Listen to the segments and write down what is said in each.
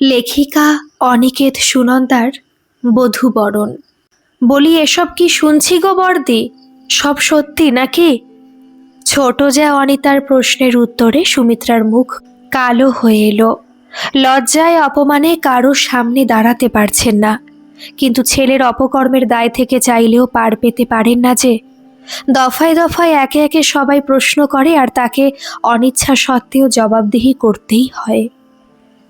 লেখিকা অনিকেত সুনন্দার বধূবরণ। বলি, এসব কি শুনছি গো বর্দি? সব সত্যি নাকি? ছোট যা অনিতার প্রশ্নের উত্তরে সুমিত্রার মুখ কালো হয়ে এলো। লজ্জায় অপমানে কারো সামনে দাঁড়াতে পারছেন না, কিন্তু ছেলের অপকর্মের দায় থেকে চাইলেও পার পেতে পারেন না যে। দফায় দফায় একে একে সবাই প্রশ্ন করে আর তাকে অনিচ্ছা সত্ত্বেও জবাবদিহি করতেই হয়।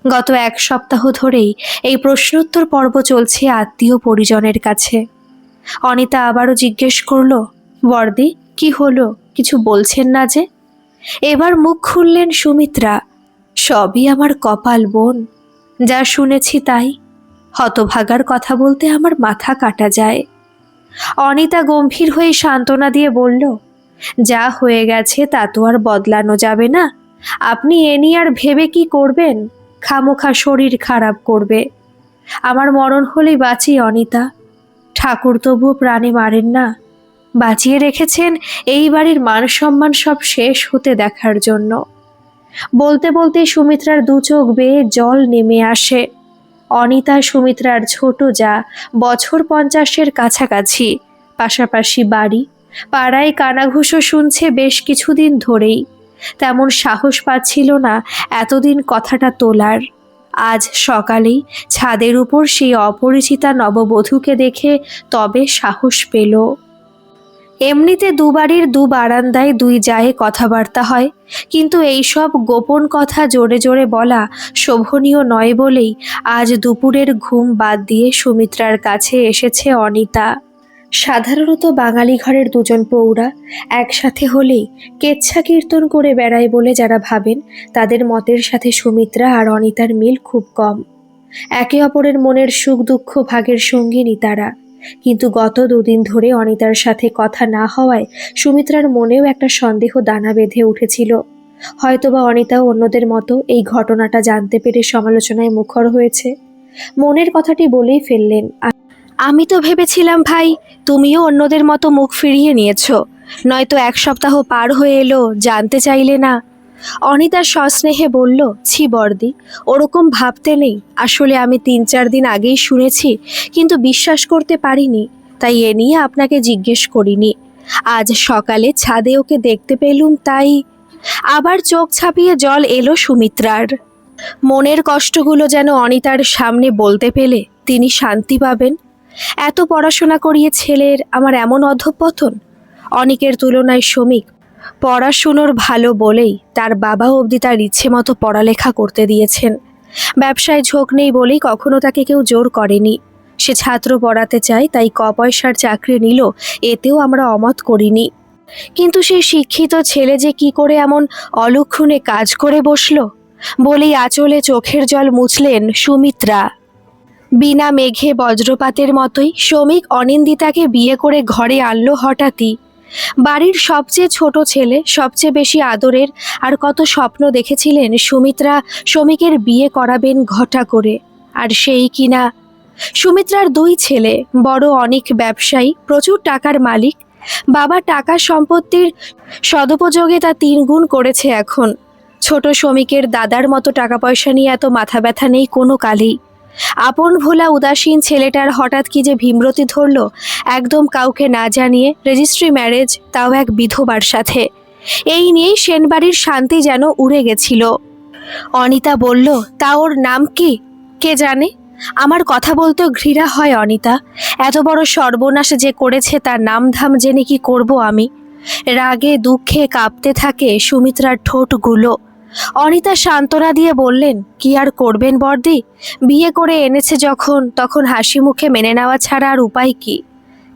গত এক সপ্তাহ ধরেই এই প্রশ্নোত্তর পর্ব চলছে আত্মীয় পরিজনের কাছে। অনিতা আবারও জিজ্ঞেস করল, বর্দি কি হলো, কিছু বলছেন না যে? এবার মুখ খুললেন সুমিত্রা। সবই আমার কপাল বোন, যা শুনেছি তাই। হতভাগার কথা বলতে আমার মাথা কাটা যায়। অনিতা গম্ভীর হয়ে সান্ত্বনা দিয়ে বলল, যা হয়ে গেছে তা তো আর বদলানো যাবে না। আপনি এ নিয়ে আর ভেবে কি করবেন? খামোখা শরীর খারাপ করবে। আমার মরণ হলেই বাঁচি অনিতা। ঠাকুর তবুও প্রাণে মারেন না, বাঁচিয়ে রেখেছেন এই বাড়ির মান সম্মান সব শেষ হতে দেখার জন্য। বলতে বলতে সুমিত্রার দু চোখ বেয়ে জল নেমে আসে। অনিতা সুমিত্রার ছোট যা, বছর 50-এর কাছাকাছি, পাশাপাশি বাড়ি, পাড়ায় কানাঘুষো শুনছে বেশ কিছুদিন ধরেই। তেমন সাহস পাচ্ছিল না এতদিন কথাটা তোলার। আজ সকালেই ছাদের উপর সেই অপরিচিতা নববধূকে দেখে তবে সাহস পেল। এমনিতে দুবাড়ির দু বারান্দায় দুই জায়ে কথাবার্তা হয়, কিন্তু এইসব গোপন কথা জোরে জোরে বলা শোভনীয় নয় বলেই আজ দুপুরের ঘুম বাদ দিয়ে সুমিত্রার কাছে এসেছে অনিতা। সাধারণত বাঙালি ঘরের দুজন পৌরা একসাথে হলেই কেচ্ছা কীর্তন করে বেড়ায় বলে যারা ভাবেন, তাদের মতের সাথে সুমিত্রা আর অনিতার মিল খুব কম। একে অপরের মনের সুখ দুঃখ ভাগের সঙ্গিনী তারা। কিন্তু গত দুদিন ধরে অনিতার সাথে কথা না হওয়ায় সুমিত্রার মনেও একটা সন্দেহ দানা বেঁধে উঠেছিল। হয়তোবা অনিতাও অন্যদের মতো এই ঘটনাটা জানতে পেরে সমালোচনায় মুখর হয়েছে। মনের কথাটি বলেই ফেললেন, আমি তো ভেবেছিলাম ভাই তুমিও অন্যদের মতো মুখ ফিরিয়ে নিয়েছো, নয়তো এক সপ্তাহ পার হয়ে এলো, জানতে চাইলে না। অনিতা সস্নেহে বলল, ছি বর্দি, ওরকম ভাবতে নেই। আসলে আমি 3-4 দিন আগেই শুনেছি, কিন্তু বিশ্বাস করতে পারিনি, তাই এ নিয়ে আপনাকে জিজ্ঞেস করিনি। আজ সকালে ছাদে ওকে দেখতে পেলুম, তাই। আবার চোখ ছাপিয়ে জল এলো সুমিত্রার। মনের কষ্টগুলো যেন অনিতার সামনে বলতে পেলে তিনি শান্তি পাবেন। এত পড়াশোনা করিয়ে ছেলের আমার এমন অধঃপতন। অনিকের তুলনায় শ্রমিক পড়াশুনোর ভালো বলেই তার বাবা অবধি তার ইচ্ছে মতো পড়ালেখা করতে দিয়েছেন। ব্যবসায় ঝোঁক নেই বলেই কখনো তাকে কেউ জোর করেনি। সে ছাত্র পড়াতে চায়, তাই পয়সার চাকরি নিল, এতেও আমরা অমত করিনি। কিন্তু সে শিক্ষিত ছেলে যে কি করে এমন অলক্ষণে কাজ করে বসলো, বলেই আঁচলে চোখের জল মুছলেন সুমিত্রা। বিনা মেঘে বজ্রপাতের মতোই শ্রমিক অনিন্দিতাকে বিয়ে করে ঘরে আনলো হঠাৎই। বাড়ির সবচেয়ে ছোট ছেলে, সবচেয়ে বেশি আদরের, আর কত স্বপ্ন দেখেছিলেন সুমিত্রা শ্রমিকের বিয়ে করাবেন ঘটা করে। আর সেই কিনা সুমিত্রার 2 ছেলে, বড় অনেক ব্যবসায়ী, প্রচুর টাকার মালিক। বাবা টাকা সম্পত্তির সদুপযোগে তা 3 গুণ করেছে এখন। ছোট শ্রমিকের দাদার মতো টাকা পয়সা নিয়ে এত মাথা ব্যথা নেই কোনো কালেই। আপন ভোলা উদাসীন ছেলেটার হঠাৎ কি যে ভীমরতি ধরল, একদম কাউকে না জানিয়ে রেজিস্ট্রি ম্যারেজ, তাও এক বিধবার সাথে। এই নিয়েই সেনবাড়ির শান্তি যেন উড়ে গেছিল। অনিতা বলল, তা ওর নাম কি? কে জানে। আমার কথা বলতেও ঘৃণা হয় অনিতা। এত বড় সর্বনাশ যে করেছে তার নামধাম জেনে কি করব আমি? রাগে দুঃখে কাঁপতে থাকে সুমিত্রার ঠোঁটগুলো। অনিতা সান্ত্বনা দিয়ে বললেন, কি আর করবেন বর্দি, বিয়ে করে এনেছে যখন, তখন হাসি মুখে মেনে নেওয়া ছাড়া আর উপায় কি?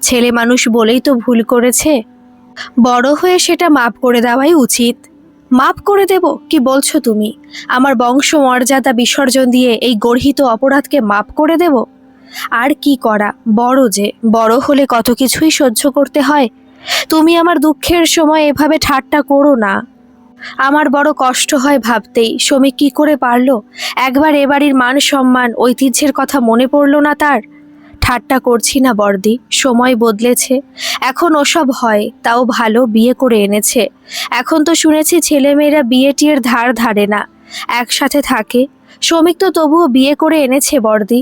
ছেলে মানুষ বলেই তো ভুল করেছে, বড় হয়ে সেটা মাপ করে দেওয়াই উচিত। মাপ করে দেব কি বলছো তুমি? আমার বংশ মর্যাদা বিসর্জন দিয়ে এই গর্হিত অপরাধকে মাপ করে দেব? আর কি করা, বড় যে, বড় হলে কত কিছুই সহ্য করতে হয়। তুমি আমার দুঃখের সময় এভাবে ঠাট্টা করো না। আমার বড় কষ্ট হয় ভাবতেই, শ্রমিক কি করে পারলো। একবার এ বাড়ির মান সম্মান ঐতিহ্যের কথা মনে পড়লো না তার? ঠাট্টা করছি না বর্দি, সময় বদলেছে, এখন ওসব হয়। তাও ভালো বিয়ে করে এনেছে। এখন তো শুনেছি ছেলেমেয়েরা বিয়ে টিয়ের ধার ধারে না, একসাথে থাকে। শ্রমিক তো তবুও বিয়ে করে এনেছে বর্দি।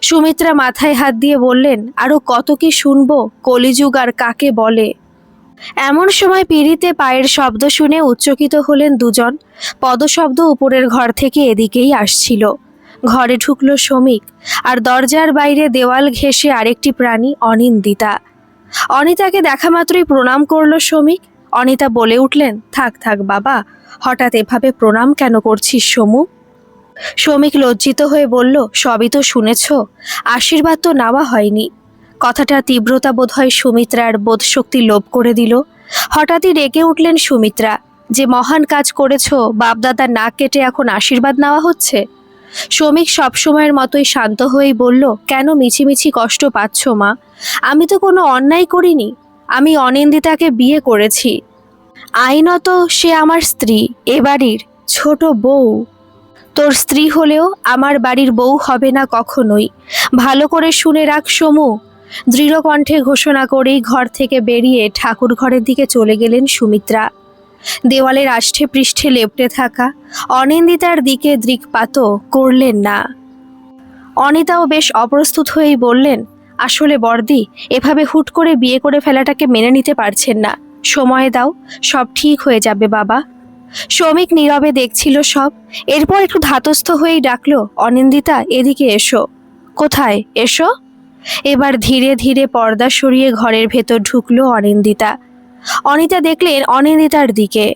সুমিত্রা মাথায় হাত দিয়ে বললেন, আরো কত কি শুনবো, কলিযুগ আর কাকে বলে। এমন সময় পিঁড়িতে পায়ের শব্দ শুনে উচ্চকিত হলেন দুজন। পদশব্দ উপরের ঘর থেকে এদিকেই আসছিল। ঘরে ঢুকলো শ্রমিক, আর দরজার বাইরে দেওয়াল ঘেঁষে আরেকটি প্রাণী, অনিন্দিতা। অনিতাকে দেখা মাত্রই প্রণাম করলো শ্রমিক। অনিতা বলে উঠলেন, থাক থাক বাবা, হঠাৎ এভাবে প্রণাম কেন করছিস সমু? শ্রমিক লজ্জিত হয়ে বলল, সবই তো শুনেছ, আশীর্বাদ তো নেওয়া হয়নি। কথাটা তীব্রতা বোধহয় সুমিত্রার বোধশক্তি লোপ করে দিল। হঠাৎই রেগে উঠলেন সুমিত্রা, যে মহান কাজ করেছ, বাপদাদার নাক কেটে এখন আশীর্বাদ নেওয়া হচ্ছে। শ্রমিক সবসময়ের মতোই শান্ত হয়েই বলল, কেন মিছিমিছি কষ্ট পাচ্ছ মা? আমি তো কোনো অন্যায় করিনি। আমি অনিন্দিতাকে বিয়ে করেছি। আইনত সে আমার স্ত্রী, এ বাড়ির ছোট বউ। তোর স্ত্রী হলেও আমার বাড়ির বউ হবে না কখনোই। ভালো করে শুনে রাখ সমু। দৃঢ় কণ্ঠে ঘোষণা করেই ঘর থেকে বেরিয়ে ঠাকুর ঘরের দিকে চলে গেলেন সুমিত্রা। দেওয়ালের আষ্ঠে পৃষ্ঠে লেপ্টে থাকা অনিন্দিতার দিকে দৃকপাতও করলেন না। অনিতাও বেশ অপ্রস্তুত হয়েই বললেন, আসলে বর্দি, এভাবে হুট করে বিয়ে করে ফেলাটাকে মেনে নিতে পারছেন না। সময় দাও, সব ঠিক হয়ে যাবে বাবা। শ্রমিক নীরবে দেখছিল সব। এরপর একটু ধাতস্থ হয়েই ডাকলো, অনিন্দিতা এদিকে এসো। কোথায়? এসো। এবার ধীরে ধীরে পর্দা সরিয়ে ঘরের ভেতর ঢুকলো অনিন্দিতা। অনিতা দেখলেন অনিন্দিতার দিকে।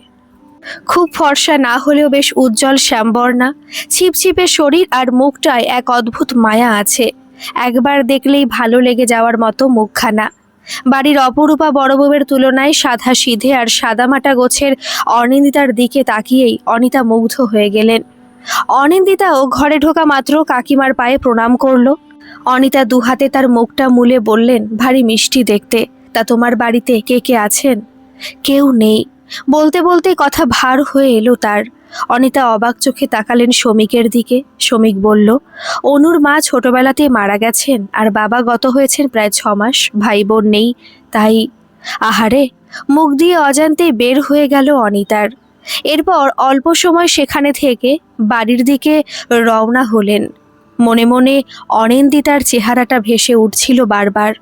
খুব ফর্সা না হলেও বেশ উজ্জ্বল শ্যামবর্ণা, ছিপছিপে শরীর আর মুখটায় এক অদ্ভুত মায়া আছে। একবার দেখলেই ভালো লেগে যাওয়ার মতো মুখখানা। বাড়ির অপরূপা বড় বউয়ের তুলনায় সাদা সিধে আর সাদামাটা গোছের অনিন্দিতার দিকে তাকিয়েই অনিতা মুগ্ধ হয়ে গেলেন। অনিন্দিতাও ঘরে ঢোকা মাত্র কাকিমার পায়ে প্রণাম করলো। অনিতা দুহাতে তার মুখটা মুলে বললেন, ভারী মিষ্টি দেখতে। তা তোমার বাড়িতে কে কে আছেন? কেউ নেই। বলতে বলতে কথা ভার হয়ে এলো তার। অনিতা অবাক চোখে তাকালেন শ্রমিকের দিকে। শ্রমিক বলল, অনুর মা ছোটবেলাতেই মারা গেছেন, আর বাবা গত হয়েছেন প্রায় 6 মাস। ভাই বোন নেই, তাই। আহারে, মুখ দিয়ে অজান্তেই বের হয়ে গেল অনিতার। এরপর অল্প সময় সেখানে থেকে বাড়ির দিকে রওনা হলেন। মনে মনে অনিন্দিতার চেহারাটা ভেসে উঠছিল বারবার।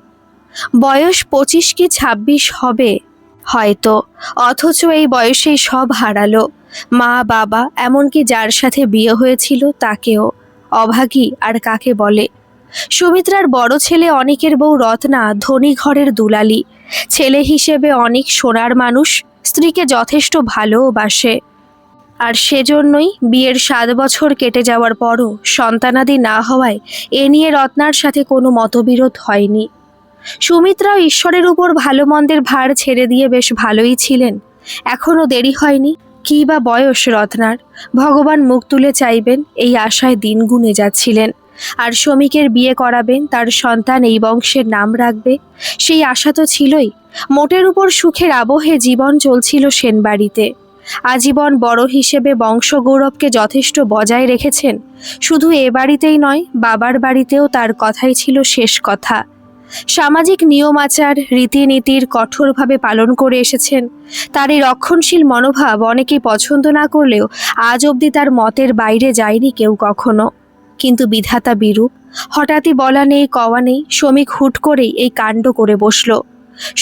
বয়স 25 কি 26 হবে হয়তো, অথচ এই বয়সেই সব হারালো। মা, বাবা, এমনকি যার সাথে বিয়ে হয়েছিল তাকেও। অভাগী আর কাকে বলে। সুমিত্রার বড় ছেলে অনিকের বউ রত্না ধনী ঘরের দুলালি। ছেলে হিসেবে অনিক সোনার মানুষ, স্ত্রীকে যথেষ্ট ভালোবাসে। আর সেজন্যই বিয়ের 7 বছর কেটে যাওয়ার পরও সন্তানাদি না হওয়ায় এ নিয়ে রত্নার সাথে কোনো মতবিরোধ হয়নি। সুমিত্রাও ঈশ্বরের উপর ভালো মন্দের ভার ছেড়ে দিয়ে বেশ ভালোই ছিলেন। এখনও দেরি হয়নি। কী বা বয়স রত্নার, ভগবান মুখ তুলে চাইবেন এই আশায় দিন গুনে যাচ্ছিলেন। আর শ্রমিকের বিয়ে করাবেন, তার সন্তান এই বংশের নাম রাখবে, সেই আশা তো ছিলই। মোটের উপর সুখের আবহে জীবন চলছিল সেনবাড়িতে। আজীবন বড় হিসেবে বংশগৌরবকে যথেষ্ট বজায় রেখেছেন। শুধু এ বাড়িতেই নয়, বাবার বাড়িতেও তার কথাই ছিল শেষ কথা। সামাজিক নিয়ম আচার রীতিনীতির কঠোরভাবে পালন করে এসেছেন। তার এই রক্ষণশীল মনোভাব অনেকেই পছন্দ না করলেও আজ অবধি তার মতের বাইরে যায়নি কেউ কখনো। কিন্তু বিধাতা বিরূপ। হঠাৎই বলা নেই কওয়া নেই, শ্রমিক হুট করেই এই কাণ্ড করে বসল।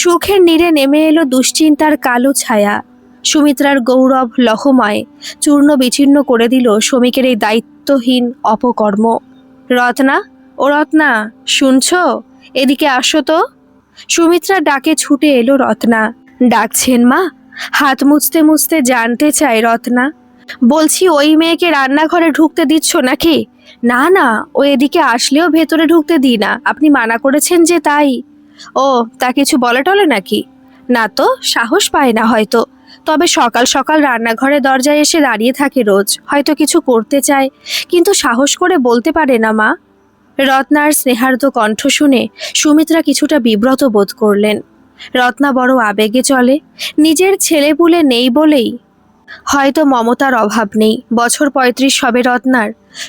সুখের নীড়ে নেমে এলো দুশ্চিন্তার কালো ছায়া। সুমিত্রার গৌরব লহময় চূর্ণ বিচীর্ণ করে দিল শ্রমিকের এই দায়িত্বহীন অপকর্ম। রত্না, ও রত্না, শুনছ? এদিকে আসো তো। সুমিত্রার ডাকে ছুটে এলো রত্না। ডাকছেন মা? হাত মুছতে মুছতে জানতে চায় রত্না। বলছি, ওই মেয়েকে রান্নাঘরে ঢুকতে দিচ্ছ নাকি? না না, ও এদিকে আসলেও ভেতরে ঢুকতে দিই না, আপনি মানা করেছেন যে তাই। ও, তা কিছু বলে টলে নাকি? না তো, সাহস পায় না হয়তো। তবে সকাল সকাল রান্নাঘরে দরজায় এসে দাঁড়িয়ে থাকে রোজ, হয়তো কিছু করতে চায়, কিন্তু সাহস করে বলতে পারে না মা। রত্নার স্নেহার্দ্র কণ্ঠ শুনে সুমিত্রা কিছুটা বিব্রত বোধ করলেন। রত্না বড় আবেগে চলে। নিজের ছেলেপুলে নেই বলেই হয়তো মমতার অভাব নেই। বছর 35 হবে রত্নার।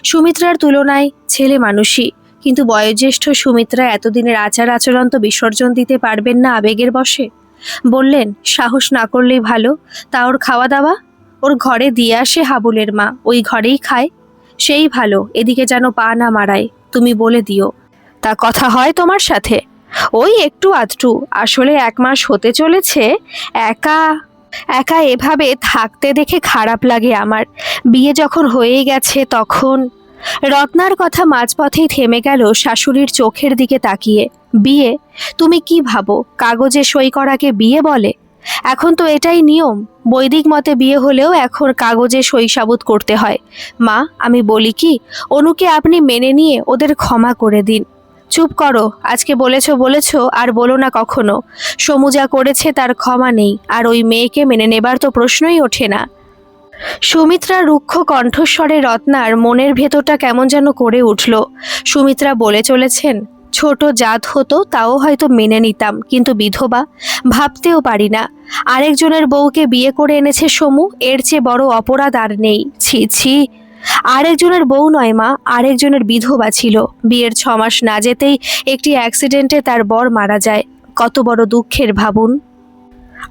সুমিত্রার তুলনায় ছেলে মানুষই, কিন্তু বয়োজ্যেষ্ঠ সুমিত্রা এতদিনের আচার আচরণ তো বিসর্জন দিতে পারবেন না আবেগের বশে। বললেন, সাহস না করলেই ভালো। তা ওর খাওয়া দাওয়া? ওর ঘরে দিয়ে আসে হাবুলের মা, ওই ঘরেই খায়। সেই ভালো, এদিকে যেন পা না মারায়, তুমি বলে দিও। তা কথা হয় তোমার সাথে? ওই একটু আধটু, আসলে 1 মাস হতে চলেছে। একা একা এভাবে থাকতে দেখে খারাপ লাগে আমার। বিয়ে যখন হয়েই গেছে তখন। রত্নার কথা মাঝপথেই থেমে গেল শাশুড়ির চোখের দিকে তাকিয়ে। বিয়ে? তুমি কি ভাবো কাগজে সই করাকে বিয়ে বলে? এখন তো এটাই নিয়ম। বৈদিক মতে বিয়ে হলেও এখন কাগজে সই সাবুত করতে হয়। মা, আমি বলি কি, অনুকে আপনি মেনে নিয়ে ওদের ক্ষমা করে দিন। চুপ করো, আজকে বলেছো আর বলো না কখনো। সমু যা করেছে তার ক্ষমা নেই, আর ওই মেয়েকে মেনে নেবার তো প্রশ্নই ওঠে না। সুমিত্রার রুক্ষ কণ্ঠস্বরে রত্নার মনের ভেতরটা কেমন যেন করে উঠল। সুমিত্রা বলে চলেছেন, ছোট জাত হতো তাও হয়তো মেনে নিতাম, কিন্তু বিধবা ভাবতেও পারি না। আরেকজনের বউকে বিয়ে করে এনেছে সমু, এর চেয়ে বড় অপরাধ আর নেই। ছি ছি। আরেকজনের বউ নয় মা, আরেকজনের বিধবা ছিল। বিয়ের 6 মাস না যেতেই একটি অ্যাক্সিডেন্টে তার বর মারা যায়। কত বড় দুঃখের ভাবুন।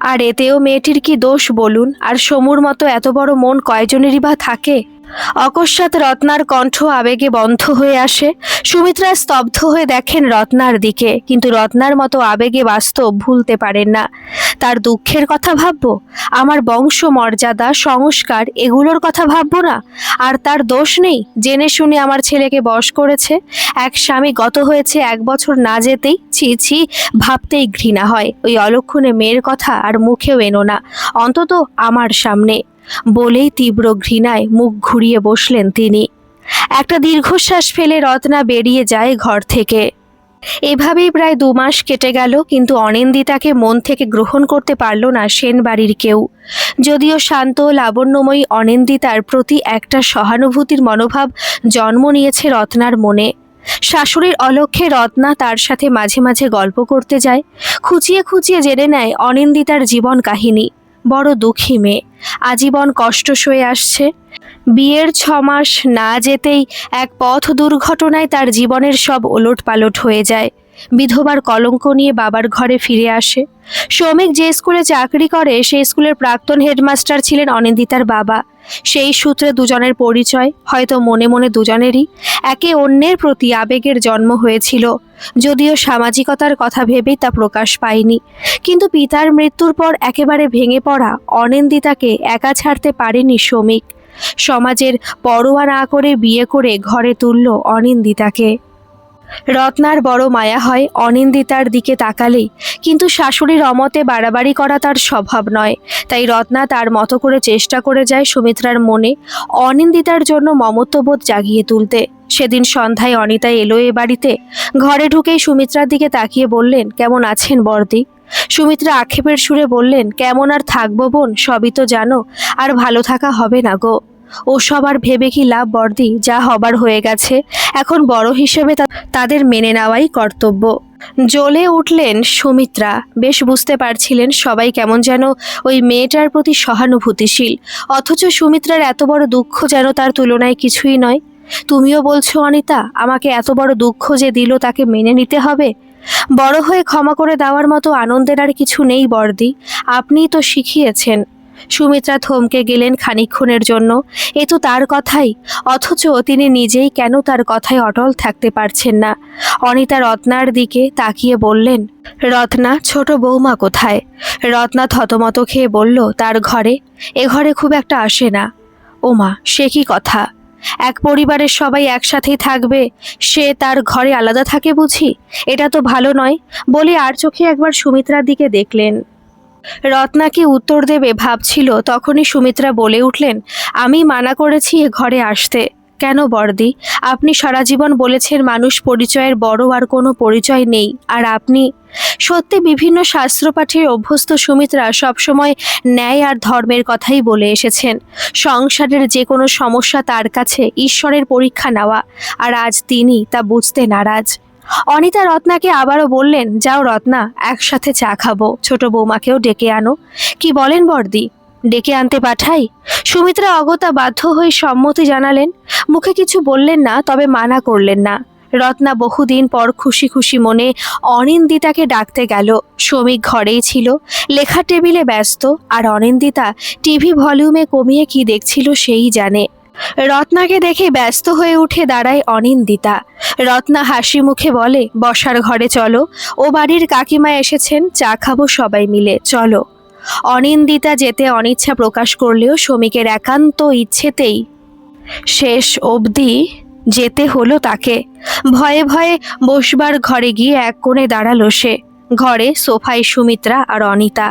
আর এতেও মেয়েটির কি দোষ বলুন? আর সমুর মতো এত বড় মন কয়জনেরই বা থাকে? অকস্মাৎ রত্নার কণ্ঠ আবেগে বন্ধ হয়ে আসে। সুমিত্রা স্তব্ধ হয়ে দেখেন রত্নার দিকে, কিন্তু রত্নার মতো আবেগে বাস্তব ভুলতে পারেন না। তার দুঃখের কথা ভাববো? আমার বংশ মর্যাদা সংস্কার এগুলোর কথা ভাববো না? আর তার দোষ নেই? জেনে শুনে আমার ছেলেকে বশ করেছে। এক স্বামী গত হয়েছে 1 বছর না যেতেই। ছি ছি, ভাবতেই ঘৃণা হয়। ওই অলক্ষণে মেয়ের কথা আর মুখেও এনো না, অন্তত আমার সামনে। বলেই তীব্র ঘৃণায় মুখ ঘুরিয়ে বসলেন তিনি। একটা দীর্ঘশ্বাস ফেলে রত্না বেরিয়ে যায় ঘর থেকে। এভাবেই প্রায় 2 মাস কেটে গেল, কিন্তু অনিন্দিতাকে মন থেকে গ্রহণ করতে পারল না সেন বাড়ির কেউ। যদিও শান্ত লাবণ্যময়ী অনিন্দিতার প্রতি একটা সহানুভূতির মনোভাব জন্ম নিয়েছে রত্নার মনে। শাশুড়ির অলক্ষ্যে রত্না তার সাথে মাঝে মাঝে গল্প করতে যায়, খুঁচিয়ে খুঁচিয়ে জেনে নেয় অনিন্দিতার জীবন কাহিনী। বড় দুঃখী মেয়ে, আজীবন কষ্ট সয়ে আসছে। বিয়ের 6 মাস না যেতেই এক পথ দুর্ঘটনায় তার জীবনের সব ওলটপালট হয়ে যায়। বিধবার কলঙ্ক নিয়ে বাবার ঘরে ফিরে আসে। শ্রমিক যে স্কুলে চাকরি করে সেই স্কুলের প্রাক্তন হেডমাস্টার ছিলেন অনিন্দিতার বাবা। সেই সূত্রে দুজনের পরিচয়, হয়তো মনে মনে দুজনেরই একে অন্যের প্রতি আবেগের জন্ম হয়েছিল। যদিও সামাজিকতার কথা ভেবেই তা প্রকাশ পায়নি, কিন্তু পিতার মৃত্যুর পর একেবারে ভেঙে পড়া অনিন্দিতাকে একা ছাড়তে পারেনি শ্রমিক। সমাজের পরোয়া না করে বিয়ে করে ঘরে তুলল অনিন্দিতাকে। রত্নার বড় মায়া হয় অনিন্দিতার দিকে তাকালেই, কিন্তু শাশুড়ির অমতে বাড়াবাড়ি করা তার স্বভাব নয়। তাই রত্না তার মতো করে চেষ্টা করে যায় সুমিত্রার মনে অনিন্দিতার জন্য মমত্ববোধ জাগিয়ে তুলতে। সেদিন সন্ধ্যায় অনিতা এলো এ বাড়িতে। ঘরে ঢুকেই সুমিত্রার দিকে তাকিয়ে বললেন, কেমন আছেন বর্দি? সুমিত্রা আক্ষেপের সুরে বললেন, কেমন আর থাকবো বোন, সবই তো জানো। আর ভালো থাকা হবে না গো। ওসব আর ভেবে কি লাভ বর্দি, যা হবার হয়ে গেছে। এখন বড় হিসেবে তাদের মেনে নেওয়াই কর্তব্য। জ্বলে উঠলেন সুমিত্রা। বেশ বুঝতে পারছিলেন সবাই কেমন যেন ওই মেয়েটার প্রতি সহানুভূতিশীল, অথচ সুমিত্রার এত বড় দুঃখ যেন তার তুলনায় কিছুই নয়। তুমিও বলছো অনিতা, আমাকে এত বড় দুঃখ যে দিল তাকে মেনে নিতে হবে? বড় হয়ে ক্ষমা করে দেওয়ার মতো আনন্দের আর কিছু নেই বর্দি, আপনিই তো শিখিয়েছেন। সুমিত্রা থমকে গেলেন খানিকক্ষণের জন্য। এ তো তার কথাই, অথচ তিনি নিজেই কেন তার কথায় অটল থাকতে পারছেন না। অনিতা রত্নার দিকে তাকিয়ে বললেন, রত্না, ছোট বৌমা কোথায়? রত্না থতমত খেয়ে বলল, তার ঘরে। এ ঘরে খুব একটা আসে না। ওমা, সে কি কথা! এক পরিবারের সবাই একসাথেই থাকবে, সে তার ঘরে আলাদা থাকে বুঝি? এটা তো ভালো নয়। বলে আর চোখে একবার সুমিত্রার দিকে দেখলেন। রত্না কি উত্তর দেবে ভাবছিল, তখনই সুমিত্রা বলে উঠলেন, আমি মানা করেছি এ ঘরে আসতে। কেন বর্দি? আপনি সারা জীবন বলেছেন মানুষ পরিচয়ের বড় আর কোনো পরিচয় নেই, আর আপনি। সত্যি বিভিন্ন শাস্ত্রপাঠের অভ্যস্ত সুমিত্রা সবসময় ন্যায় আর ধর্মের কথাই বলে এসেছেন। সংসারের যে কোনো সমস্যা তার কাছে ঈশ্বরের পরীক্ষা নেওয়া, আর আজ তিনি তা বুঝতে নারাজ। অনিতা রত্নাকে আবারও বললেন, যাও রত্না, একসাথে চা খাবো, ছোট বৌমাকেও ডেকে আনো। কি বলেন বর্দি, ডেকে আনতে পাঠাই? সুমিত্রা অগত্যা বাধ্য হয়ে সম্মতি জানালেন। মুখে কিছু বললেন না, তবে মানা করলেন না। রত্না বহুদিন পর খুশি খুশি মনে অনিন্দিতাকে ডাকতে গেল। শ্রমিক ঘরেই ছিল, লেখার টেবিলে ব্যস্ত, আর অনিন্দিতা টিভি ভলিউমে কমিয়ে কি দেখছিল সেই জানে। রত্নাকে দেখে ব্যস্ত হয়ে উঠে দাঁড়ায় অনিন্দিতা। রত্না হাসি মুখে বলে, বসার ঘরে চলো, ও বাড়ির কাকিমা এসেছেন, চা খাবো সবাই মিলে, চলো। অনিন্দিতা যেতে অনিচ্ছা প্রকাশ করলেও শমিকের একান্ত ইচ্ছেতেই শেষ অবধি যেতে হলো তাকে। ভয়ে ভয়ে বসবার ঘরে গিয়ে এক কোণে দাঁড়ালো সে। ঘরে সোফায় সুমিত্রা আর অনিতা।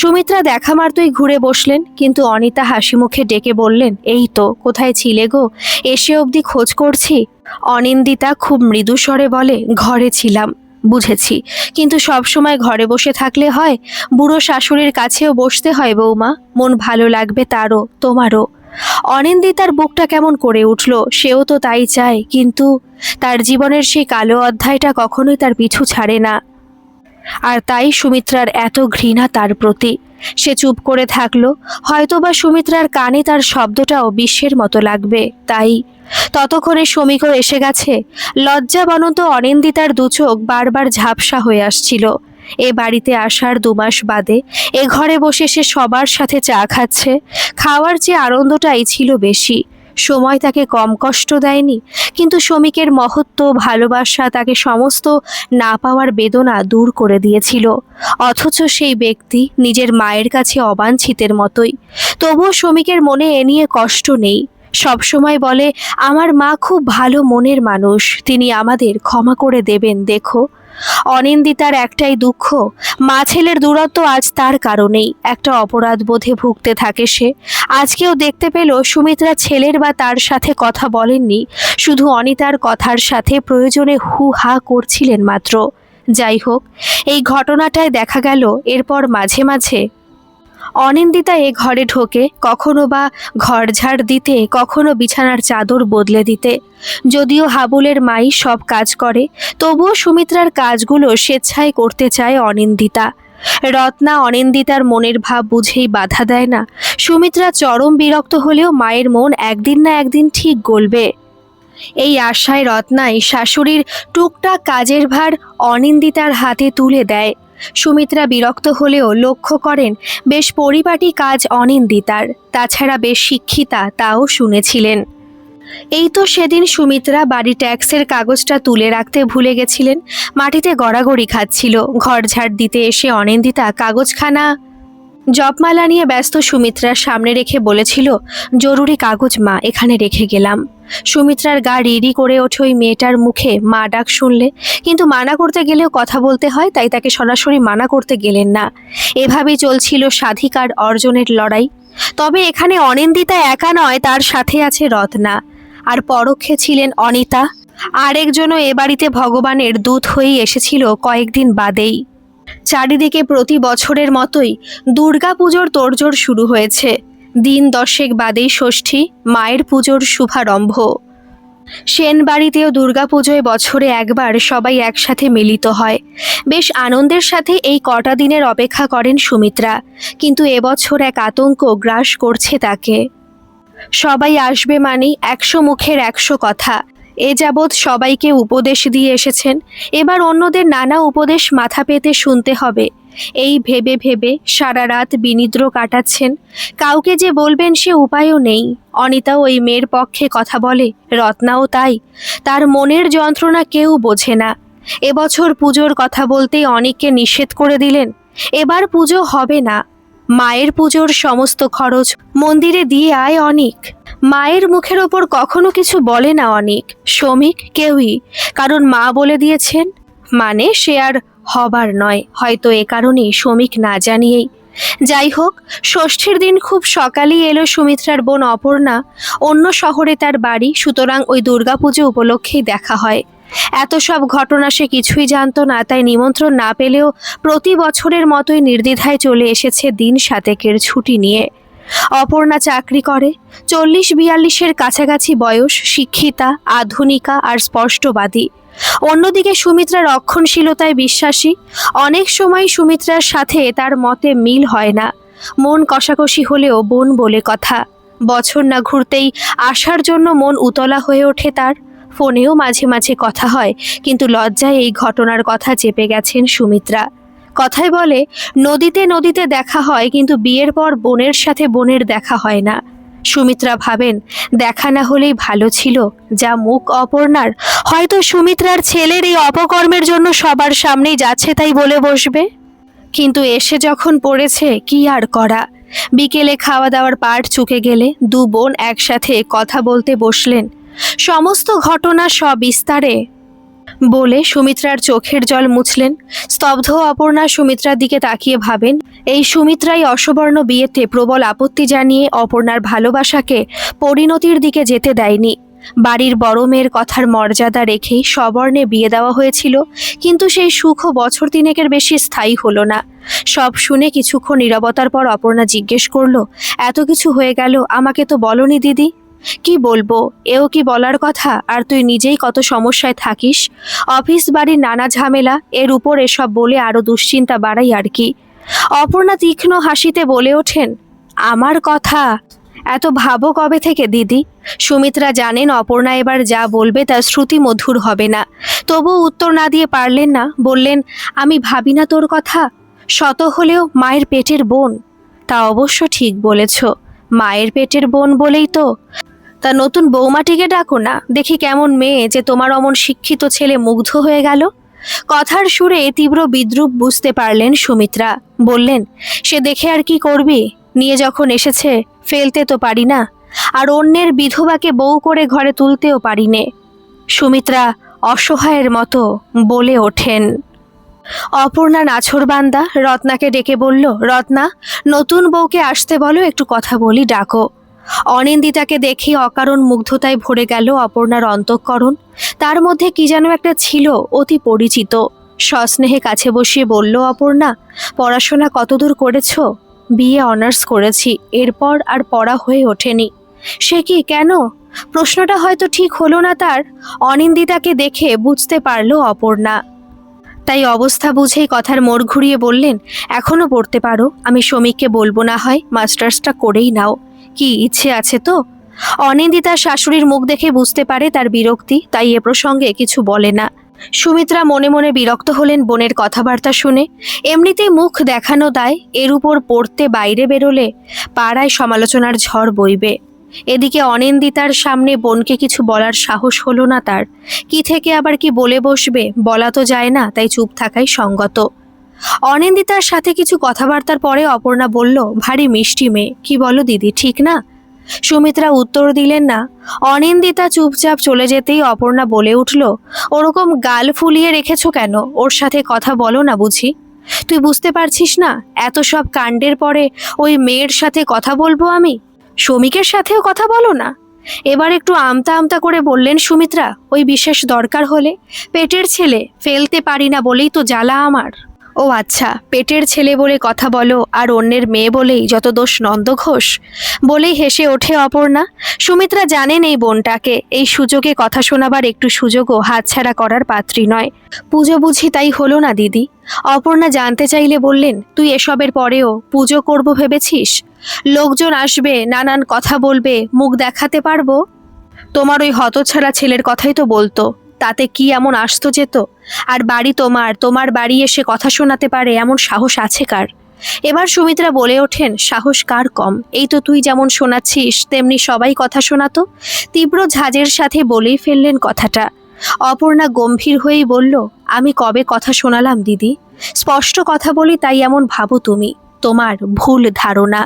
সুমিত্রা দেখা মাত্রই ঘুরে বসলেন, কিন্তু অনিতা হাসি মুখে ডেকে বললেন, এই তো, কোথায় ছিলে গো, এসে অবধি খোঁজ করছি। অনিন্দিতা খুব মৃদু স্বরে বলে, ঘরে ছিলাম। বুঝেছি, কিন্তু সব সময় ঘরে বসে থাকলে হয়? বুড়ো শাশুড়ির কাছেও বসতে হয় বৌমা, মন ভালো লাগবে তারও, তোমারও। অনিন্দিতার বুকটা কেমন করে উঠল, সেও তো তাই চায়, কিন্তু তার জীবনের সেই কালো অধ্যায়টা কখনোই তার পিছু ছাড়ে না। আর তাই সুমিত্রার এত ঘৃণা তার প্রতি। সে চুপ করে থাকলো, হয়তোবা সুমিত্রার কানে তার শব্দটাও বিশ্বের মতো লাগবে, তাই। ততক্ষণে শমিকও এসে গেছে। লজ্জাবনত অনিন্দিতার দুচোখ বারবার ঝাপসা হয়ে আসছিল। এ বাড়িতে আসার 2 মাস বাদে এ ঘরে বসে সে সবার সাথে চা খাচ্ছে। খাওয়ার চেয়ে আনন্দটাই ছিল বেশি। সময় তাকে কম কষ্ট দেয়নি, কিন্তু শমিকের মহত্ব, ভালোবাসা তাকে সমস্ত না পাওয়ার বেদনা দূর করে দিয়েছিল। অথচ সেই ব্যক্তি নিজের মায়ের কাছে অবাঞ্ছিতের মতোই। তবুও শমিকের মনে এ নিয়ে কষ্ট নেই। সবসময় বলে, আমার মা খুব ভালো মনের মানুষ, তিনি আমাদের ক্ষমা করে দেবেন। দেখো, অনিন্দিতার একটাই দুঃখ, মা ছেলের দূরত্ব আজ তার কারণেই। একটা অপরাধ বোধে ভুগতে থাকে সে। আজকেও দেখতে পেল সুমিত্রা ছেলের বা তার সাথে কথা বলেননি, শুধু অনিতার কথার সাথে প্রয়োজনে হু হা করছিলেন মাত্র। যাই হোক, এই ঘটনাটায় দেখা গেল এরপর মাঝে মাঝে অনিন্দিতা এ ঘরে ঢোকে, কখনো বা ঘর ঝাড় দিতে, কখনো বিছানার চাদর বদলে দিতে। যদিও হাবুলের মাই সব কাজ করে, তবুও সুমিত্রার কাজগুলো স্বেচ্ছায় করতে চায় অনিন্দিতা। রত্না অনিন্দিতার মনের ভাব বুঝেই বাধা দেয় না। সুমিত্রা চরম বিরক্ত হলেও মায়ের মন একদিন না একদিন ঠিক গলবে, এই আশায় রত্নাই শাশুড়ির টুকটাক কাজের ভার অনিন্দিতার হাতে তুলে দেয়। সুমিত্রা বিরক্ত হলেও লক্ষ্য করেন বেশ পরিপাটি কাজ অনিন্দিতার, তাছাড়া বেশ শিক্ষিতা, তাও শুনেছিলেন। এই তো সেদিন সুমিত্রা বাড়ি ট্যাক্সের কাগজটা তুলে রাখতে ভুলে গেছিলেন, মাটিতে গড়াগড়ি খাচ্ছিল। ঘর ঝাড় দিতে এসে অনিন্দিতা কাগজখানা জপমালা নিয়ে ব্যস্ত সুমিত্রার সামনে রেখে বলেছিল, জরুরি কাগজ মা, এখানে রেখে গেলাম। সুমিত্রার গা রিরি করে ওঠে ওই মেয়েটার মুখে মা ডাক শুনলে, কিন্তু মানা করতে গেলেও কথা বলতে হয়, তাই তাকে সরাসরি মানা করতে গেলেন না। এভাবেই চলছিল স্বাধিকার অর্জনের লড়াই। তবে এখানে অনিন্দিতা একা নয়, তার সাথে আছে রত্না, আর পরোক্ষে ছিলেন অনিতা। আরেকজনও এ বাড়িতে ভগবানের দূত হয়েই এসেছিল কয়েকদিন বাদেই। চারিদিকে প্রতি বছরের মতোই দুর্গাপুজোর তোড়জোড় শুরু হয়েছে। দিন 10 বাদেই ষষ্ঠী, মায়ের পুজোর শুভারম্ভ। সেন বাড়িতেও দুর্গাপুজোয় বছরে একবার সবাই একসাথে মিলিত হয়। বেশ আনন্দের সাথে এই কটা দিনের অপেক্ষা করেন সুমিত্রা, কিন্তু এবছর এক আতঙ্ক গ্রাস করছে তাকে। সবাই আসবে মানেই 100 মুখের 100 কথা। এ যাবৎ সবাইকে উপদেশ দিয়ে এসেছেন, এবার অন্যদের নানা উপদেশ মাথা পেতে শুনতে হবে, এই ভেবে ভেবে সারা রাত বিনিদ্র কাটাচ্ছেন। কাউকে যে বলবেন সে উপায়ও নেই। অনিতাও ওই মেয়ের পক্ষে কথা বলে, রত্নাও তাই। তার মনের যন্ত্রণা কেউ বোঝে না। এবছর পুজোর কথা বলতেই অনিককে নিষেধ করে দিলেন, এবার পুজো হবে না। মায়ের পুজোর সমস্ত খরচ মন্দিরে দিয়ে আয় অনিক। মায়ের মুখের ওপর কখনো কিছু বলে না অনিক, শমিক, কেউই, কারণ মা বলে দিয়েছেন, মানে সে আর হবার নয়। হয়তো এ কারণেই শমিক না জানিয়েই। যাই হোক, ষষ্ঠীর দিন খুব সকালেই এলো সুমিত্রার বোন অপর্ণা। অন্য শহরে তার বাড়ি, সুতরাং ওই দুর্গাপুজো উপলক্ষেই দেখা হয়। এত সব ঘটনা সে কিছুই জানতো না, তাই নিমন্ত্রণ না পেলেও প্রতি বছরের মতোই নির্দ্বিধায় চলে এসেছে দিন 7 ছুটি নিয়ে। অপর্ণা চাকরি করে, 40-42-এর কাছাকাছি বয়স, শিক্ষিতা, আধুনিকা আর স্পষ্টবাদী। অন্যদিকে সুমিত্রা রক্ষণশীলতায় বিশ্বাসী। অনেক সময় সুমিত্রার সাথে তার মতে মিল হয় না, মন কষাকষি হলেও বোন বলে কথা। বছর না ঘুরতেই আসার জন্য মন উতলা হয়ে ওঠে তার। ফোনেও মাঝে মাঝে কথা হয়, কিন্তু লজ্জায় এই ঘটনার কথা চেপে গেছেন সুমিত্রা। কথায় বলে, নদীতে নদীতে দেখা হয়, কিন্তু বিয়ের পর বোনের সাথে বোনের দেখা হয় না। সুমিত্রা ভাবেন দেখা না হলেই ভালো ছিল, যা মুখ অপর্ণার, হয়তো সুমিত্রার ছেলের এই অপকর্মের জন্য সবার সামনেই যাচ্ছে তাই বলে বসবে। কিন্তু এসে যখন পড়েছে কি আর করা। বিকেলে খাওয়া দাওয়ার পাট চুকে গেলে দু বোন একসাথে কথা বলতে বসলেন। সমস্ত ঘটনা সবিস্তারে বলে সুমিত্রার চোখের জল মুছলেন। স্তব্ধ অপর্ণা সুমিত্রার দিকে তাকিয়ে ভাবেন, এই সুমিত্রাই অসবর্ণ বিয়েতে প্রবল আপত্তি জানিয়ে অপর্ণার ভালোবাসাকে পরিণতির দিকে যেতে দেয়নি। বাড়ির বড় মেয়ের কথার মর্যাদা রেখেই সবর্ণে বিয়ে দেওয়া হয়েছিল, কিন্তু সেই সুখও বছর তিনেকের বেশি স্থায়ী হলো না। সব শুনে কিছুক্ষণ নীরবতার পর অপর্ণা জিজ্ঞেস করলো, এত কিছু হয়ে গেল, আমাকে তো বলনি দিদি। কি বলবো, এও কি বলার কথা? আর তুই নিজেই কত সমস্যায় থাকিস, অফিস বাড়ির নানা ঝামেলা, এর উপর এসব বলে আরো দুশ্চিন্তা বাড়াই আর কি। অপর্ণা তীক্ষ্ণ হাসিতে বলে ওঠেন, আমার কথা এত ভাবো কবে থেকে দিদি? সুমিত্রা জানেন অপর্ণা এবার যা বলবে তা শ্রুতি মধুর হবে না, তবুও উত্তর না দিয়ে পারলেন না, বললেন, আমি ভাবি না তোর কথা, শত হলেও মায়ের পেটের বোন। তা অবশ্য ঠিক বলেছ, মায়ের পেটের বোন বলেই তো। তা নতুন বৌমাটিকে ডাকো না, দেখি কেমন মেয়ে যে তোমার অমন শিক্ষিত ছেলে মুগ্ধ হয়ে গেল। কথার সুরে তীব্র বিদ্রূপ বুঝতে পারলেন সুমিত্রা। বললেন, সে দেখে আর কি করবি, নিয়ে যখন এসেছে ফেলতে তো পারি না, আর অন্যের বিধবাকে বউ করে ঘরে তুলতেও পারি নে। সুমিত্রা অসহায়ের মতো বলে ওঠেন। অপর্ণা নাছোড়বান্দা রত্নাকে ডেকে বলল, রত্না, নতুন বউকে আসতে বলো, একটু কথা বলি, ডাকো। অনিন্দিতাকে দেখে অকারণ মুগ্ধতায় ভরে গেল অপর্ণার অন্তঃকরণ। তার মধ্যে কি যেন একটা ছিল অতি পরিচিত। সস্নেহে কাছে বসিয়ে বলল অপর্ণা, পড়াশোনা কতদূর করেছ? বিএ অনার্স করেছি, এরপর আর পড়া হয়ে ওঠেনি। সে কি, কেন? প্রশ্নটা হয়তো ঠিক হলো না তার। অনিন্দিতাকে দেখে বুঝতে পারল অপর্ণা, তাই অবস্থা বুঝেই কথার মোড় ঘুরিয়ে বললেন, এখনো পড়তে পারো, আমি শ্রমিককে বলবো না হয় মাস্টার্সটা করেই নাও। কি ইচ্ছে আছে তো? অনিন্দিতার শাশুড়ির মুখ দেখে বুঝতে পারে তার বিরক্তি, তাই এ প্রসঙ্গে কিছু বলে না। সুমিত্রা মনে মনে বিরক্ত হলেন বোনের কথাবার্তা শুনে। এমনিতেই মুখ দেখানো দায়, এর উপর পড়তে বাইরে বেরোলে পাড়ায় সমালোচনার ঝড় বইবে। এদিকে অনিন্দিতার সামনে বোনকে কিছু বলার সাহস হলো না তার। কি থেকে আবার কি বলে বসবে, বলা তো যায় না, তাই চুপ থাকাই সঙ্গত। অনিন্দিতার সাথে কিছু কথাবার্তার পরে অপর্ণা বলল, ভারী মিষ্টি মেয়ে, কি বলো দিদি, ঠিক না? সুমিত্রা উত্তর দিলেন না। অনিন্দিতা চুপচাপ চলে যেতেই অপর্ণা বলে উঠল, ওরকম গাল ফুলিয়ে রেখেছো কেন? ওর সাথে কথা বলো না বুঝি? তুই বুঝতে পারছিস না, এত সব কাণ্ডের পরে ওই মেয়ের সাথে কথা বলবো আমি? শ্রমিকের সাথেও কথা বলো না? এবার একটু আমতা আমতা করে বললেন সুমিত্রা, ওই বিশেষ দরকার হলে, পেটের ছেলে ফেলতে পারি না বলেই তো জ্বালা আমার। ও আচ্ছা, পেটের ছেলে বলে কথা বলো, আর অন্যের মেয়ে বলেই যত দোষ নন্দ ঘোষ। বলেই হেসে ওঠে অপর্ণা। সুমিত্রা জানেন এই বোনটাকে, এই সুযোগে কথা শোনাবার একটু সুযোগও হাতছাড়া করার পাত্রী নয়। পুজো বুঝি তাই হলো না দিদি? অপর্ণা জানতে চাইলে বললেন, তুই এসবের পরেও পুজো করব ভেবেছিস? লোকজন আসবে, নানান কথা বলবে, মুখ দেখাতে পারবো? তোমার ওই হতছাড়া ছেলের কথাই তো বলতো, তাতে কি এমন আসতো যেত? আর বাড়ি তোমার, তোমার বাড়ি এসে কথা শোনাতে পারে এমন সাহস আছে কার? এবার সুমিত্রা বলে ওঠেন, সাহস কার কম? এই তো তুই যেমন শোনাচ্ছিস তেমনি সবাই কথা শোনাতো। তীব্র ঝাঁজের সাথে বলেই ফেললেন কথাটা। অপর্ণা গম্ভীর হয়েই বলল, আমি কবে কথা শোনালাম দিদি? স্পষ্ট কথা বলি তাই এমন ভাবো তুমি, তোমার ভুল ধারণা।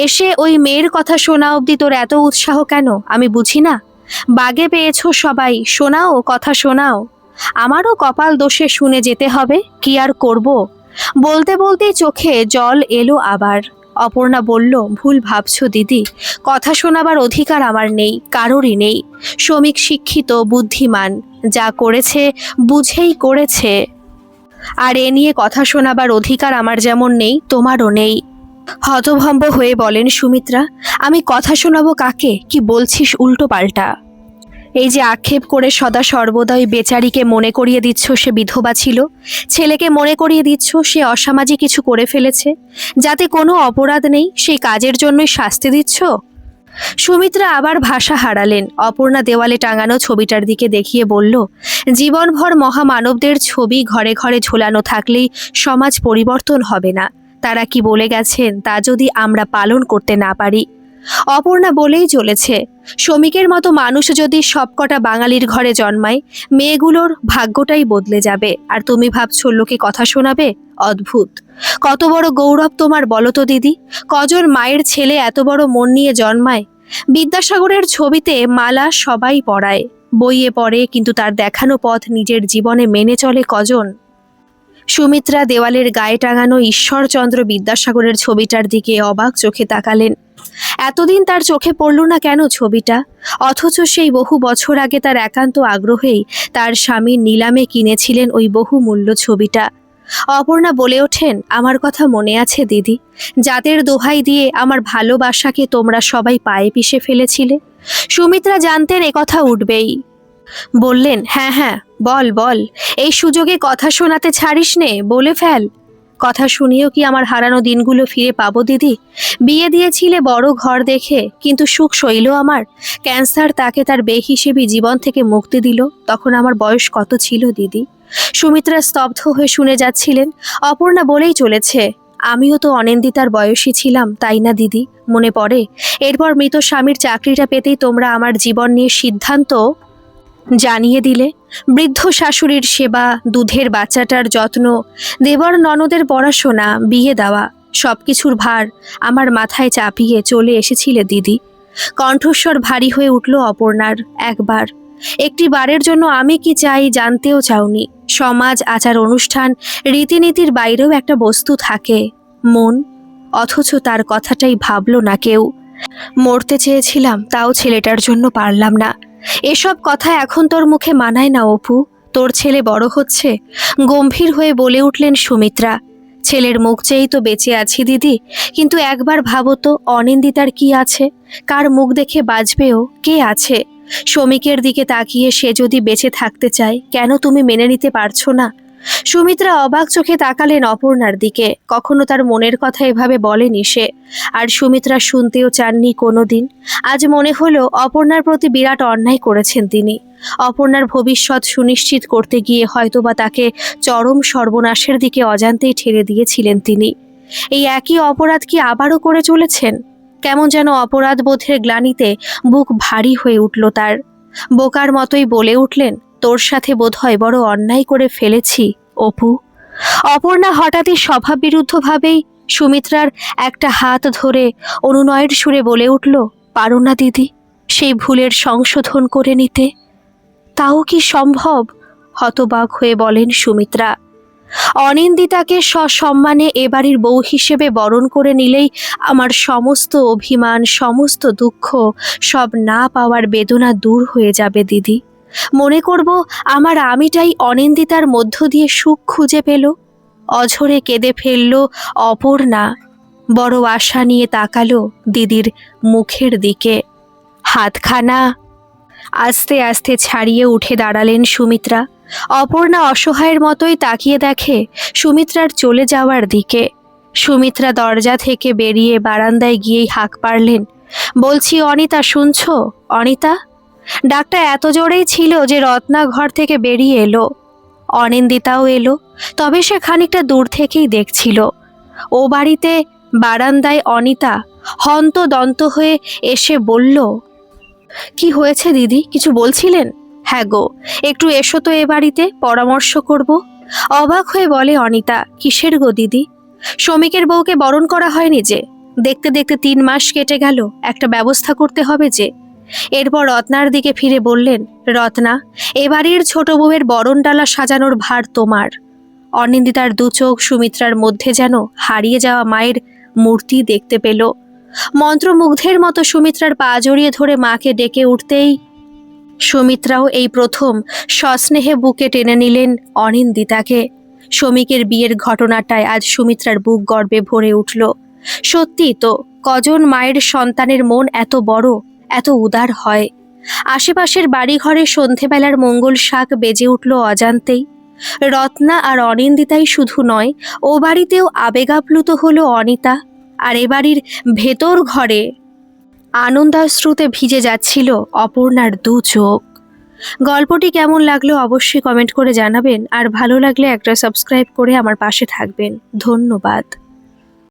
এসে ওই মেয়ের কথা শোনা অবধি তোর এত উৎসাহ কেন আমি বুঝি না। বাগে পেয়েছো সবাই, শোনাও, কথা শোনাও। আমারও কপাল দোষে শুনে যেতে হবে, কি আর করব। বলতে বলতেই চোখে জল এলো আবার। অপর্ণা বলল, ভুল ভাবছো দিদি, কথা শোনাবার অধিকার আমার নেই, কারোরই নেই। শ্রমিক শিক্ষিত, বুদ্ধিমান, যা করেছে বুঝেই করেছে। আর এ নিয়ে কথা শোনাবার অধিকার আমার যেমন নেই, তোমারও নেই। হতভম্ব হয়ে বলেন সুমিত্রা, আমি কথা শোনাবো কাকে? কি বলছিস উল্টো পাল্টা? এই যে আক্ষেপ করে সদা সর্বদা ওই বেচারিকে মনে করিয়ে দিচ্ছ সে বিধবা ছিল, ছেলেকে মনে করিয়ে দিচ্ছ সে অসামাজিক কিছু করে ফেলেছে, যাতে কোনো অপরাধ নেই, সেই কাজের জন্যই শাস্তি দিচ্ছ। সুমিত্রা আবার ভাষা হারালেন। অপর্ণা দেওয়ালে টাঙানো ছবিটার দিকে দেখিয়ে বলল, জীবনভর মহামানবদের ছবি ঘরে ঘরে ঝোলানো থাকলেই সমাজ পরিবর্তন হবে না। তারা কি বলে গেছেন তা যদি আমরা পালন করতে না পারি, অপর্ণা বলেই চলেছে, শ্রমিকের মতো মানুষ যদি সবকটা বাঙালির ঘরে জন্মায়, মেয়েগুলোর ভাগ্যটাই বদলে যাবে। আর তুমি ভাবছো লোকে কথা শোনাবে? অদ্ভুত! কত বড় গৌরব তোমার বলো তো দিদি। কজন মায়ের ছেলে এত বড় মন নিয়ে জন্মায়। বিদ্যাসাগরের ছবিতে মালা সবাই পড়ায়, বইয়ে পড়ে, কিন্তু তার দেখানো পথ নিজের জীবনে মেনে চলে কজন? সুমিত্রা দেওয়ালের গায়ে টাঙানো ঈশ্বরচন্দ্র বিদ্যাসাগরের ছবিটার দিকে অবাক চোখে তাকালেন। এতদিন তার চোখে পড়ল না কেন ছবিটা? অথচ সেই বহু বছর আগে তার একান্ত আগ্রহেই তার স্বামী নিলামে কিনেছিলেন ওই বহুমূল্য ছবিটা। অপর্ণা বলে ওঠেন, আমার কথা মনে আছে দিদি, যাদের দোহাই দিয়ে আমার ভালোবাসাকে তোমরা সবাই পায়ে পিষে ফেলেছিলে। সুমিত্রা জানতেন একথা উঠবেই। বললেন, হ্যাঁ হ্যাঁ, বল বল, এই সুযোগে কথা শোনাতে ছাড়িস নে, বলে ফেল। কথা শুনিয়েও কি আমার হারানো দিনগুলো ফিরে পাবো দিদি? বিয়ে দিয়েছিলে বড় ঘর দেখে, কিন্তু সুখ সইল আমার? ক্যান্সার তাকে তার বেহিসেবি জীবন থেকে মুক্তি দিল। তখন আমার বয়স কত ছিল দিদি? সুমিত্রা স্তব্ধ হয়ে শুনে যাচ্ছিলেন। অপর্ণা বলেই চলেছে, আমিও তো অনিন্দিতার বয়সী ছিলাম, তাই না দিদি? মনে পড়ে? এরপর মৃত স্বামীর চাকরিটা পেতেই তোমরা আমার জীবন নিয়ে সিদ্ধান্ত জানিয়ে দিলে। বৃদ্ধ শাশুড়ির সেবা, দুধের বাচ্চাটার যত্ন, দেবর ননদের পড়াশোনা, বিয়ে দেওয়া, সবকিছুর ভার আমার মাথায় চাপিয়ে চলে এসেছিলে দিদি। কণ্ঠস্বর ভারী হয়ে উঠল অপর্ণার। একবার, একটি বারের জন্য আমি কি চাই জানতেও চাওনি। সমাজ, আচার অনুষ্ঠান, রীতিনীতির বাইরেও একটা বস্তু থাকে, মন। অথচ তার কথাটাই ভাবল না কেউ। মরতে চেয়েছিলাম, তাও ছেলেটার জন্য পারলাম না। এসব কথা এখন তোর মুখে মানায় না অপু। তোর ছেলে বড় হচ্ছে। গম্ভীর হয়ে বলে উঠলেন সুমিত্রা। ছেলের মুখ চেয়েই তো বেঁচে আছি দিদি, কিন্তু একবার ভাবো তো, অনিন্দিতার কি আছে? কার মুখ দেখে বাঁচবেও? কে আছে? শ্রমিকের দিকে তাকিয়ে সে যদি বেঁচে থাকতে চায়, কেন তুমি মেনে নিতে পারছো না? সুমিত্রা অবাক চোখে তাকালেন অপর্ণার দিকে। কখনো তার মনের কথা এভাবে বলেনি সে, আর সুমিত্রা শুনতেও চাননি কোনোদিন। আজ মনে হলো অপর্ণার প্রতি বিরাট অন্যায় করেছেন তিনি। অপর্ণার ভবিষ্যৎ সুনিশ্চিত করতে গিয়ে হয়তোবা তাকে চরম সর্বনাশের দিকে অজান্তেই ঠেলে দিয়েছিলেন তিনি। এই একই অপরাধ কি আবারও করে চলেছেন? কেমন যেন অপরাধ বোধের গ্লানিতে বুক ভারী হয়ে উঠল তার। বোকার মতোই বলে উঠলেন, তোর সাথে বোধহয় বড় অন্যায় করে ফেলেছি অপু। অপর্ণা হঠাৎই স্বভাববিরুদ্ধভাবেই সুমিত্রার একটা হাত ধরে অনুনয়ের সুরে বলে উঠল, পারো না দিদি সেই ভুলের সংশোধন করে নিতে? তাও কি সম্ভব? হতবাক হয়ে বলেন সুমিত্রা। অনিন্দিতাকে সসম্মানে এ বাড়ির বউ হিসেবে বরণ করে নিলেই আমার সমস্ত অভিমান, সমস্ত দুঃখ, সব না পাওয়ার বেদনা দূর হয়ে যাবে দিদি। মনে করব আমার আমিটাই অনিন্দিতার মধ্য দিয়ে সুখ খুঁজে পেল। অঝরে কেঁদে ফেলল অপর্ণা। বড় আশা নিয়ে তাকালো দিদির মুখের দিকে। হাতখানা আস্তে আস্তে ছাড়িয়ে উঠে দাঁড়ালেন সুমিত্রা। অপর্ণা অসহায়ের মতোই তাকিয়ে দেখে সুমিত্রার চলে যাওয়ার দিকে। সুমিত্রা দরজা থেকে বেরিয়ে বারান্দায় গিয়েই হাঁক পারলেন, বলছি অনিতা, শুনছো? অনিতা? ডাকটা এত জোরেই ছিল যে রত্না ঘর থেকে বেরিয়ে এলো। অনিন্দিতাও এলো, তবে সে খানিকটা দূর থেকেই দেখছিল। ও বাড়িতে বারান্দায় অনিতা হন্তদন্ত হয়ে এসে বলল, কি হয়েছে দিদি, কিছু বলছিলেন? হ্যাঁ গো, একটু এসো তো এ বাড়িতে, পরামর্শ করব। অবাক হয়ে বলে অনিতা, কিসের গো দিদি? শ্রমিকের বউকে বরণ করা হয়নি যে? দেখতে দেখতে 3 মাস কেটে গেল, একটা ব্যবস্থা করতে হবে যে। এরপর রত্নার দিকে ফিরে বললেন, রত্না, এ বাড়ির ছোট বউয়ের বরণডালা সাজানোর ভার তোমার। অনিন্দিতার দু চোখ সুমিত্রার মধ্যে যেন হারিয়ে যাওয়া মায়ের মূর্তি দেখতে পেল। মন্ত্রমুগ্ধের মতো সুমিত্রার পা জড়িয়ে ধরে মাকে ডেকে উঠতেই সুমিত্রাও এই প্রথম সস্নেহে বুকে টেনে নিলেন অনিন্দিতাকে। শ্রমিকের বিয়ের ঘটনাটায় আজ সুমিত্রার বুক গর্বে ভরে উঠল। সত্যি তো, কজন মায়ের সন্তানের মন এত বড়, এত উদার হয়। আশেপাশের বাড়িঘরে সন্ধেবেলার মঙ্গল শাক বেজে উঠল অজান্তেই। রত্না আর অনিন্দিতাই শুধু নয়, ও বাড়িতেও আবেগাপ্লুত হলো অনিতা। আর এ বাড়ির ভেতর ঘরে আনন্দাশ্রুতে ভিজে যাচ্ছিল অপর্ণার দু চোখ। গল্পটি কেমন লাগলো অবশ্যই কমেন্ট করে জানাবেন, আর ভালো লাগলে একটা সাবস্ক্রাইব করে আমার পাশে থাকবেন। ধন্যবাদ।